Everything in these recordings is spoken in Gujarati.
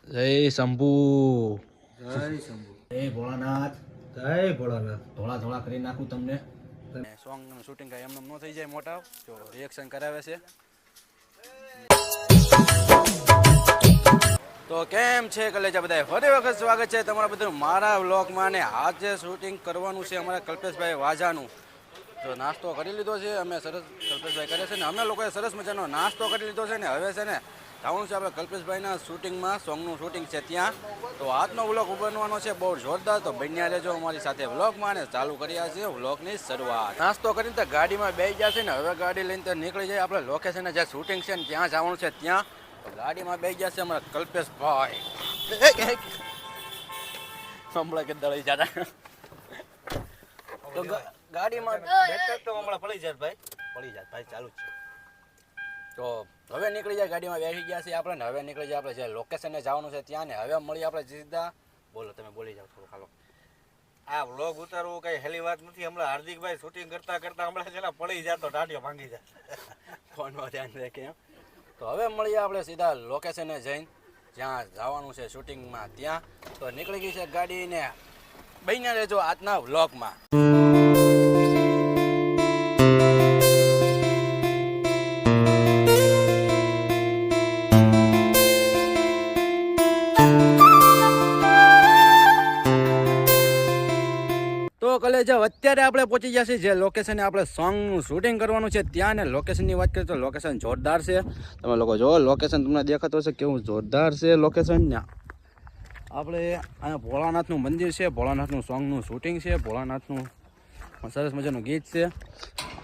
જય શંભુ. જય શંભુ. જય ભોળાનાથ. જય ભોળાનાથ. ધોળા ધોળા કરી નાખું તમને. સોંગનું શૂટિંગ કાંઈ એમને ન થઈ જાય મોટા, જો રિએક્શન કરાવે છે. તો કેમ છે કલેજા બધા, ફરી વખત સ્વાગત છે તમારા બધું મારા વ્લોગમાં. ને આજે શૂટિંગ કરવાનું છે અમારા કલ્પેશભાઈ વાજાનું. જો નાસ્તો કરી લીધો છે અમે, સરસ કલ્પેશભાઈ કરે છે ને અમે લોકોએ સરસ મજાનો નાસ્તો કરી લીધો છે ને હવે છે ને જવાનું છે આપણે કલ્પેશભાઈના શૂટિંગમાં, સોંગનું શૂટિંગ છે ત્યાં. તો આજનો વ્લોગ બનવાનો છે બહુ જોરદાર, તો બન્યા રહેજો અમારી સાથે વ્લોગમાં. ને ચાલુ કર્યા છે વ્લોગની શરૂઆત. નાસ્તો કરીને તો ગાડીમાં બેસી ગયા છે ને હવે ગાડી લઈને તો નીકળી જાય આપણે લોકેશન જ્યાં શૂટિંગ છે ને ત્યાં જવાનું છે. ત્યાં ગાડીમાં બેસી ગયા છે અમારા કલ્પેશભાઈ. હમણાં કે દળી જતા તો ગાડીમાં તો હમણાં પડી જાય ભાઈ ચાલુ જ છે. તો હવે નીકળી જાય, ગાડીમાં બેસી ગયા છે આપણે ને હવે નીકળી જાય આપણે જે લોકેશને જવાનું છે ત્યાં. ને હવે મળીએ આપણે સીધા. બોલો, તમે બોલી જાઓ થોડું ખાલો. આ વ્લોગ ઉતારવું કઈ હેલી વાત નથી. હમણાં હાર્દિકભાઈ શૂટિંગ કરતા કરતા હમણાં જેના પડી જતો ટાઢીઓ ભાંગી જાય. ફોનમાં ધ્યાન રાખે એમ. તો હવે મળીએ આપણે સીધા લોકેશને જઈને જ્યાં જવાનું છે શૂટિંગમાં ત્યાં. તો નીકળી ગઈ છે ગાડીને, બન્યા રહેજો આજના વ્લોગમાં. તો કલેજા અત્યારે આપણે પહોંચી ગયા છીએ જે લોકેશને આપણે સોંગનું શૂટિંગ કરવાનું છે ત્યાં. ને લોકેશનની વાત કરીએ તો લોકેશન જોરદાર છે. તમે લોકો જો લોકેશન તમને દેખાતો હશે કેવું જોરદાર છે લોકેશન. ને આપણે અહીંયા ભોળાનાથનું મંદિર છે, ભોળાનાથનું સોંગનું શૂટિંગ છે, ભોળાનાથનું સરસ મજાનું ગીત છે.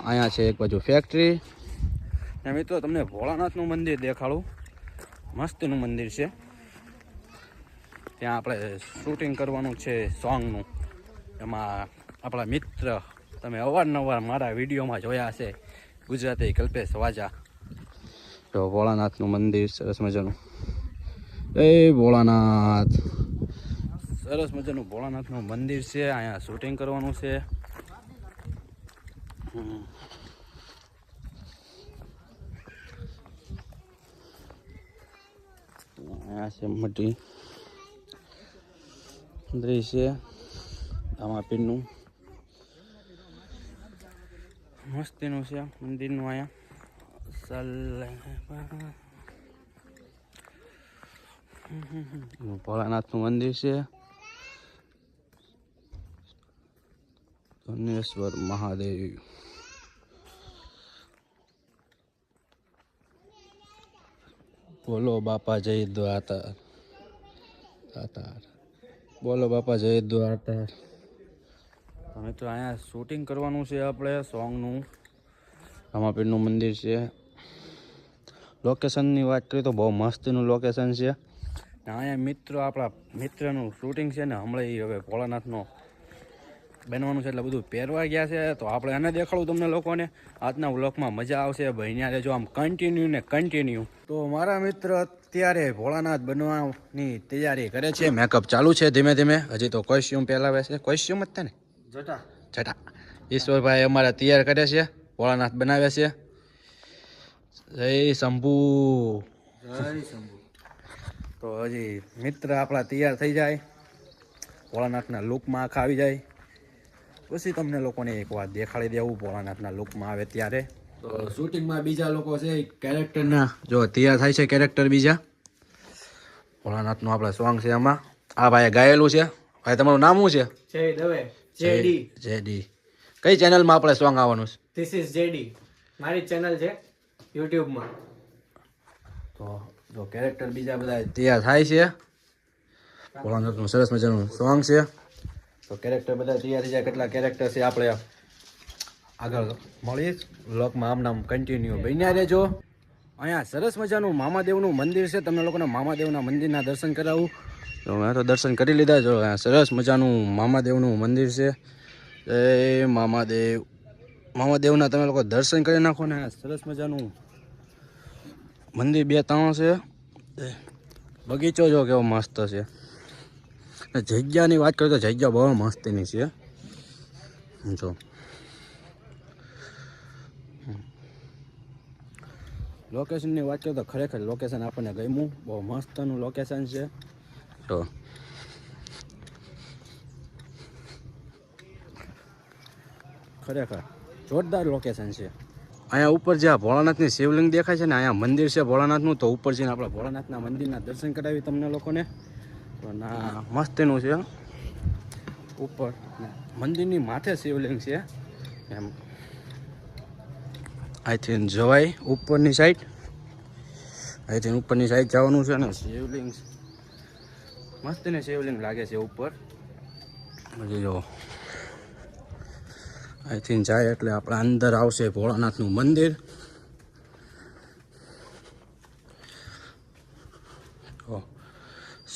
અહીંયા છે એક બાજુ ફેક્ટરી. ને મિત્રો તમને ભોળાનાથનું મંદિર દેખાડું, મસ્તનું મંદિર છે. ત્યાં આપણે શૂટિંગ કરવાનું છે સોંગનું. એમાં આપણા મિત્ર તમે અવારનવાર મારા વિડીયોમાં જોયા છે, ગુજરાતી કલ્પેશ વાજા. તો ભોળાનાથનું મંદિર સરસ મજાનું. એ ભોળાનાથ, સરસ મજાનું ભોળાનાથનું મંદિર છે. અહીંયા શૂટિંગ કરવાનું છે. અહીંયા છે મોટી દૃશ્ય રામાપીરનું, મસ્તીનું છે મંદિરનું. અહીંયા ભોળાનાથનું મંદિર છે. ધનેશ્વર મહાદેવ. બોલો બાપા જય દ્વારકા, બોલો બાપા જય દ્વારકા. હવે તો અહીંયા શૂટિંગ કરવાનું છે આપણે સોંગનું. રામાપીરનું મંદિર છે. લોકેશનની વાત કરીએ તો બહુ મસ્તનું લોકેશન છે. અહીંયા મિત્રો આપણા મિત્રનું શૂટિંગ છે ને હમણાં હવે ભોળાનાથનો બનવાનું છે એટલે બધું પહેરવા ગયા છે. તો આપણે એને દેખાડું તમને લોકોને. આજના વ્લોગમાં મજા આવશે, બન્યા રહેજો આમ કન્ટિન્યુ ને કન્ટિન્યુ. તો મારા મિત્ર અત્યારે ભોળાનાથ બનવાની તૈયારી કરે છે, મેકઅપ ચાલુ છે ધીમે ધીમે. હજી તો કોસ્ટ્યુમ પહેલાવે છે, કોસ્ટ્યુમ જ ને જટા. ઈશ્વરભાઈ અમારા તૈયાર કરે છે, ભોળાનાથ બનાવે છે. જય શંભુ. જય શંભુ. તો હજી મિત્ર આપણા તૈયાર થઈ જાય, ભોળાનાથના લુકમાં આખા આવી જાય પછી તમને લોકોને એક વાર દેખાડી દેવું ભોળાનાથના લુકમાં આવે ત્યારે. તો શૂટિંગમાં બીજા લોકો છે કેરેક્ટરના જો તૈયાર થાય છે, કેરેક્ટર બીજા. ભોળાનાથનું આપણે સોંગ છે એમાં આ ભાઈએ ગાયેલું છે. ભાઈ તમારું નામ શું છે? જય દવે. જેડી. જેડી. કઈ ચેનલમાં આપણે સોંગ આવવાનું છે? ધીસ ઇઝ જેડી, મારી ચેનલ છે યુટ્યુબમાં. તો જો કેરેક્ટર બીજા બધા તૈયાર થાય છે. ભોળાનાથનું સરસ મજાનું સોંગ છે. તો કેરેક્ટર બધા તૈયાર થઈ જાય. કેટલા કેરેક્ટર છે આપણે આગળ મળીએ વ્લોગમાં. આમ નામ કન્ટિન્યુ બન્યા રહેજો. અહીંયા સરસ મજાનું મામાદેવનું મંદિર છે. તમને લોકોને મામાદેવના મંદિરના દર્શન કરાવું. તો મેં તો દર્શન કરી લીધા. જો અહીંયા સરસ મજાનું મામાદેવનું મંદિર છે. જય મામાદેવ. મામાદેવના તમે લોકો દર્શન કરી નાખો ને. સરસ મજાનું મંદિર 2-3 છે. બગીચો જો કેવો મસ્ત છે. જગ્યાની વાત કરીએ તો જગ્યા બહુ મસ્તીની છે. જો લોકેશનની વાત કરીએ તો ખરેખર લોકેશન આપણને ગમ્યું, બહુ મસ્તનું લોકેશન છે. તો ખરેખર જોરદાર લોકેશન છે. અહીંયા ઉપર જે આ ભોળાનાથની શિવલિંગ દેખાય છે ને, અહીંયા મંદિર છે ભોળાનાથનું. તો ઉપર જઈને આપણે ભોળાનાથના મંદિરના દર્શન કરાવી તમને લોકોને. તો ના મસ્તનું છે ઉપર મંદિરની માથે શિવલિંગ છે એમ. અહીંથી જવાય ઉપરની સાઈડ, અહીંથી ઉપરની સાઈડ જવાનું છે ને શિવલિંગ મસ્ત ને શિવલિંગ લાગે છે ઉપર. પછી જો અહીંથી જાય એટલે આપણે અંદર આવશે ભોળાનાથનું મંદિર.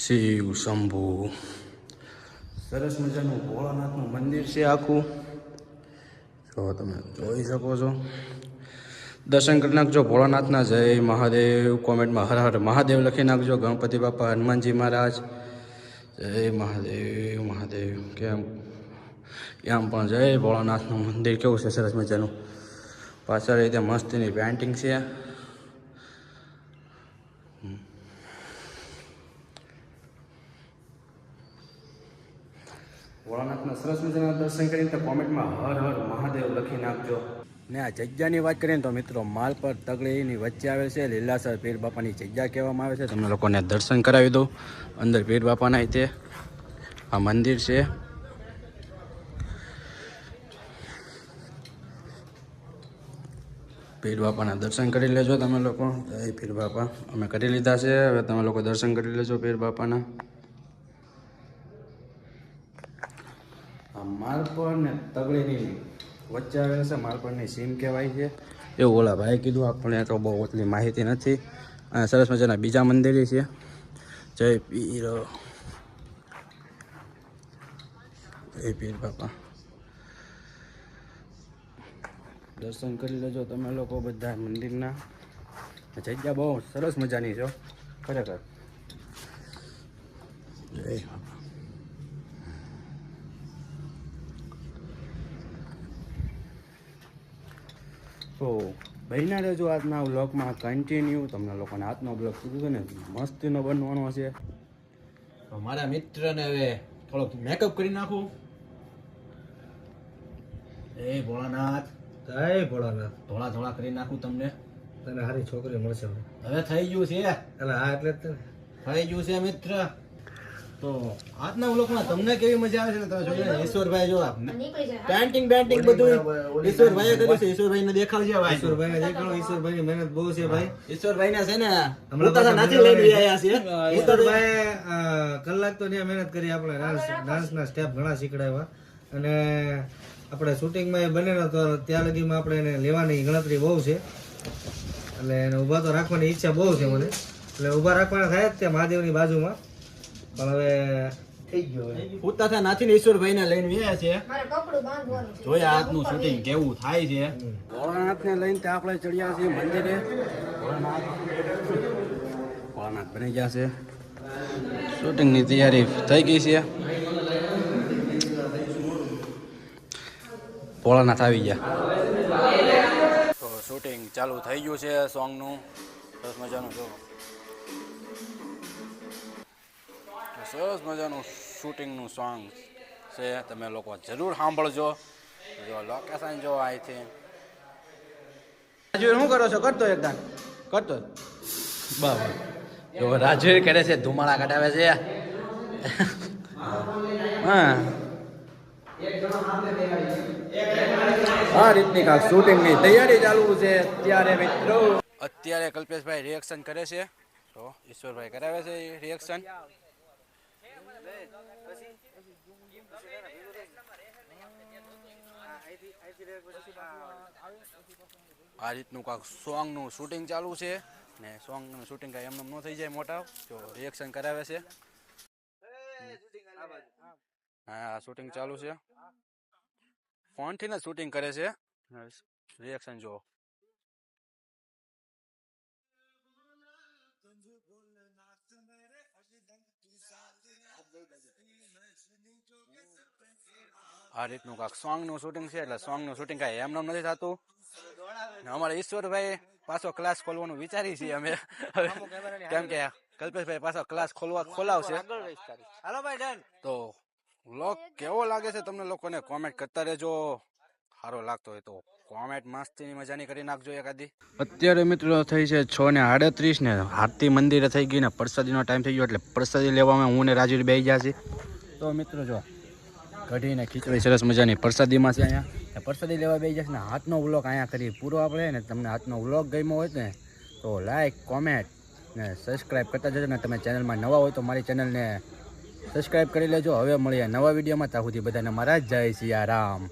શિવ શંભુ સરસ મજાનું ભોળાનાથનું મંદિર છે આખું. જો તમે જોઈ શકો છો. દર્શન કરી નાખજો ભોળાનાથના. જય મહાદેવ. કોમેન્ટમાં હર હર મહાદેવ લખી નાખજો. ગણપતિ બાપા, હનુમાનજી મહારાજ, જય મહાદેવ. મહાદેવ કેમ આમ પણ જય ભોળાનાથનું મંદિર કેવું છે સરસ મજાનું. પાછળ રીતે મસ્તીની પેન્ટિંગ છે. ભોળાનાથના સરસ મજાના દર્શન કરીને તો કોમેન્ટમાં હર હર મહાદેવ લખી નાખજો. ને આ જગ્યાની વાત કરીએ તો મિત્રો માલ પર તગડીની વચ્ચે આવે છે. લીલાસર પીર બાપાની જગ્યા કહેવામાં આવે છે. તમને લોકોને દર્શન કરાવી દઉં. અંદર પીર બાપાના તે આ મંદિર છે. પીર બાપાના દર્શન કરી લેજો તમે લોકો. જય પીર બાપા. અમે કરી લીધા છે, હવે તમે લોકો દર્શન કરી લેજો પીર બાપાના. આ માલપર ને તગડીની વચ્ચે આવેલ છે. માલપરની સીમ કહેવાય છે એવું ઓલા ભાઈ કીધું. આપણે તો બહુ એટલી માહિતી નથી. અને સરસ મજાના બીજા મંદિર છે. જય પીર, જય પીર બાપા. દર્શન કરી લેજો તમે લોકો બધા મંદિરના. જગ્યા બહુ સરસ મજાની છે ખરેખર. જય બાપા. તો બહેના રહેજો આજના બ્લોગમાં કન્ટિન્યુ. તમને લોકોને આજનો બ્લોગ કીધું ને મસ્તીનો બનવાનો છે. મારા મિત્રને હવે થોડોક મેકઅપ કરી નાખું. જય ભોળાનાથ. જય ભોળાનાથ. ધોળા ધોળા કરી નાખું તમને. તને સારી છોકરી મળશે હવે. હવે થઈ ગયું છે, એટલે હા એટલે જ તે ને. થઈ ગયું છે મિત્ર. તો આજના વ્લોગમાં તમને કેવી મજા આવે છે તમે જોજો ને. ઈશ્વરભાઈ જો પેન્ટિંગ બધું ઈશ્વરભાઈએ કર્યું છે. ઈશ્વરભાઈને દેખાડજો ભાઈ. ઈશ્વરભાઈને દેખાડો. ઈશ્વરભાઈની મહેનત બહુ છે ભાઈ. ઈશ્વરભાઈને છે ને હમણાં પોતાના નાથી લઈને આવ્યા છે. ઈશ્વરભાઈએ કલાક તો ત્યાં મહેનત કરી. આપણે ડાન્સના સ્ટેપ ઘણા શીખડાવ્યા. અને આપણે શૂટિંગમાં એ બને તો ત્યાં લગીમાં આપણે એને લેવાની ગણતરી બહુ છે. એટલે એને ઊભા તો રાખવાની ઈચ્છા બહુ છે મને. એટલે ઊભા રાખવાના થાય જ ત્યાં મહાદેવની બાજુમાં. પણ હવે થઈ ગયો. પોતાના નાથી ઈશ્વરભાઈને લઈને આવ્યા છે. જોયા આજનું શૂટિંગ કેવું થાય છે. ભોળાનાથને લઈને ત્યાં આપણે ચડ્યા છીએ મંદિરે. ભોળાનાથ બની ગયા છે. શૂટિંગની તૈયારી થઈ ગઈ છે. ભોળાનાથ આવી ગયા. તો શૂટિંગ ચાલુ થઈ ગયું છે સોંગનું. સરસ મજાનું જો સરસ મજાનું શૂટિંગનું સોંગ છે. તમે લોકો જરૂર સાંભળજો. જો લોકેશન જો અહીંથી. રાજવીર શું કરો છો? કરતો એકદમ કરતો બરાબર. જો રાજવીર કરે છે, ધુમાડા કાઢાવે છે. હા આ રીતની કાંક શૂટિંગની તૈયારી ચાલુ છે અત્યારે મિત્રો. અત્યારે કલ્પેશભાઈ રિએક્શન કરે છે. તો ઈશ્વરભાઈ કરાવે છે રિએક્શન. આ રીતનું કાંક સોંગનું શૂટિંગ ચાલુ છે. ને સોંગનું શૂટિંગ કાંઈ એમને ન થઈ જાય મોટા. તો રિએક્શન કરાવે છે. હા શૂટિંગ ચાલુ છે. ફોનથી ને શૂટિંગ કરે છે. રિએક્શન જો. આ રીતનું કાંક સોંગનું શૂટિંગ છે. એટલે સોંગનું શૂટિંગ કાંઈ એમને નથી થતું. અમારે ઈશ્વરભાઈ પાછો ક્લાસ ખોલવાનું વિચારી છીએ અમે કેમ કે કલ્પેશભાઈ પાછો ક્લાસ ખોલાવશે. હાલો ભાઈ ડન. તો વ્લોગ કેવો લાગે છે તમને લોકોને કોમેન્ટ કરતા રહેજો. સારો લાગતો હોય તો કોમેન્ટ મસ્તીની મજાની કરી નાખજો એકાદી. અત્યારે મિત્રો થઈ છે 6:38 ને આરતી મંદિરે થઈ ગઈ ને પ્રસાદીનો ટાઈમ થઈ ગયો એટલે પ્રસાદી લેવામાં હું ને રાજુ બેસી ગયા છે. તો મિત્રો જો કઢી ને ખીચડી સરસ મજાની પ્રસાદીમાં છે અહીંયા પ્રસાદી લેવા બેસી જશે ને હાથનો વ્લોગ અહીંયા કરી પૂરો આપણે ને. તમને હાથનો વ્લોગ ગમ્યો હોય ને તો લાઈક કોમેન્ટ ને સબસ્ક્રાઈબ કરતા જજો ને તમે ચેનલમાં નવા હોય તો મારી ચેનલને સબસ્ક્રાઈબ કરી લેજો. હવે મળીએ નવા વિડીયોમાં. ત્યાં સુધી બધાને મારા જય સિયારામ.